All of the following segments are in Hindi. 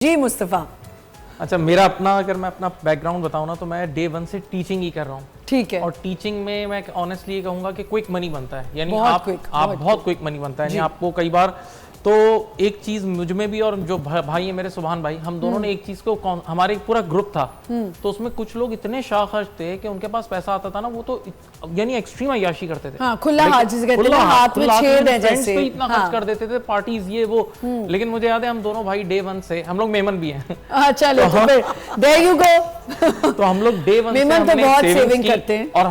जी मुस्तफ़ा। अच्छा, मेरा अपना अगर मैं अपना बैकग्राउंड बताऊं ना, तो मैं डे वन से टीचिंग ही कर रहा हूँ। ठीक है। और टीचिंग में मैं ऑनेस्टली ये कहूँगा कि क्विक मनी बनता है, यानी बहुत बहुत क्विक मनी बनता है। यानी आपको कई बार तो एक चीज मुझ में भी, और जो भाई है मेरे सुभान भाई, हम दोनों ने एक चीज को, हमारे पूरा ग्रुप था तो उसमें कुछ लोग इतने शाखर्च थे कि उनके पास पैसा आता था ना, वो तो यानी एक्सट्रीम अय्याशी करते थे। हाँ, खुला हाथ जिसे कहते हैं, हाथ में छेद है जैसे, पे इतना खर्च कर देते थे, पार्टीज ये वो। लेकिन मुझे याद है हम दोनों भाई डे वन से, हम लोग मेमन भी हैं। चलो तो फिर देयर यू गो। तो हम लोग डे वन से मेमन तो बहुत सेविंग करते हैं, और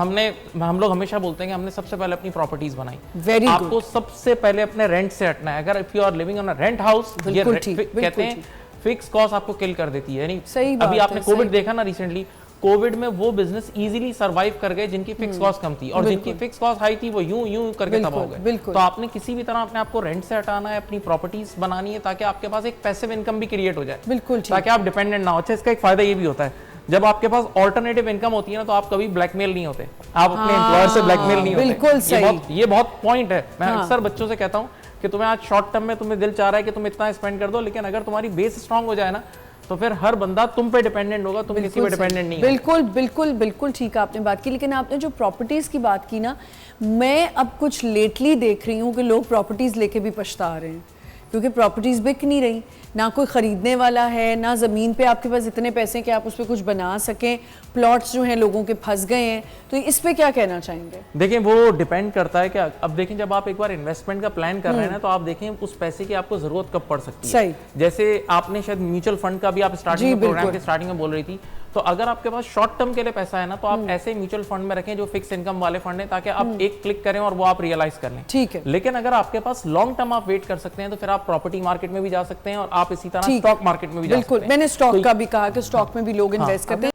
हम लोग हमेशा बोलते हैं कि हमने सबसे पहले अपनी प्रॉपर्टीज बनाई। आपको सबसे पहले अपने रेंट से हटना है। अगर if you are living on a rent house, ये कहते हैं फिक्स कॉस्ट आपको किल कर देती है। यानी अभी आपने कोविड देखा ना रिसेंटली, कोविड में वो बिजनेस इजीली सरवाइव कर गए जिनकी फिक्स कॉस्ट कम थी, और जिनकी फिक्स कॉस्ट हाई थी वो यूं करके तबाह हो गए। तो आपने किसी भी तरह अपने आपको रेंट से हटाना है, अपनी प्रॉपर्टीज बनानी है, ताकि आपके पास एक पैसिव इनकम भी क्रिएट हो जाए, बिल्कुल, ताकि आप डिपेंडेंट ना हो। अच्छा, इसका एक फायदा ये भी होता है, जब आपके पास ऑल्टरनेटिव इनकम होती है ना, तो आप कभी ब्लैकमेल नहीं होते, आप अपने एम्प्लॉयर से ब्लैकमेल नहीं होते। बिल्कुल सही। ये बहुत पॉइंट है। मैं अक्सर बच्चों से कहता हूँ कि तुम्हें आज शॉर्ट टर्म में तुम्हें दिल चाह रहा है कि तुम इतना स्पेंड कर दो, लेकिन अगर तुम्हारी बेस स्ट्रांग हो जाए ना, तो फिर हर बंदा तुम पे डिपेंडेंट होगा, तुम किसी पे डिपेंडेंट नहीं। बिल्कुल बिल्कुल बिल्कुल ठीक है आपने बात की। लेकिन आपने जो प्रॉपर्टीज की बात की ना, मैं अब कुछ लेटली देख रही हूँ कि लोग प्रॉपर्टीज लेके भी पछता रहे हैं, क्योंकि प्रॉपर्टीज बिक नहीं रही, ना कोई खरीदने वाला है, ना ज़मीन पे आपके पास इतने पैसे कि आप उस पर कुछ बना सकें, प्लॉट्स जो हैं लोगों के फंस गए हैं। तो इस पे क्या कहना चाहेंगे? देखें, वो डिपेंड करता है कि अब देखें, जब आप एक बार इन्वेस्टमेंट का प्लान कर रहे हैं ना, तो आप देखें उस पैसे की आपको जरूरत कब पड़ सकती है। सही। जैसे आपने शायद म्यूचुअल फंड का भी आप स्टार्टिंग में, प्रोग्राम के स्टार्टिंग में बोल रही थी, तो अगर आपके पास शॉर्ट टर्म के लिए पैसा है ना, तो आप ऐसे म्यूचुअल फंड में रखें जो फिक्स इनकम वाले फंड है, ताकि आप एक क्लिक करें और वो आप रियलाइज कर लें। ठीक है। लेकिन अगर आपके पास लॉन्ग टर्म आप वेट कर सकते हैं, तो फिर आप प्रॉपर्टी मार्केट में भी जा सकते हैं, और आप इसी तरह स्टॉक मार्केट में भी जा सकते हैं। बिल्कुल, मैंने स्टॉक का भी कहा कि स्टॉक में भी लोग इन्वेस्ट करते हैं।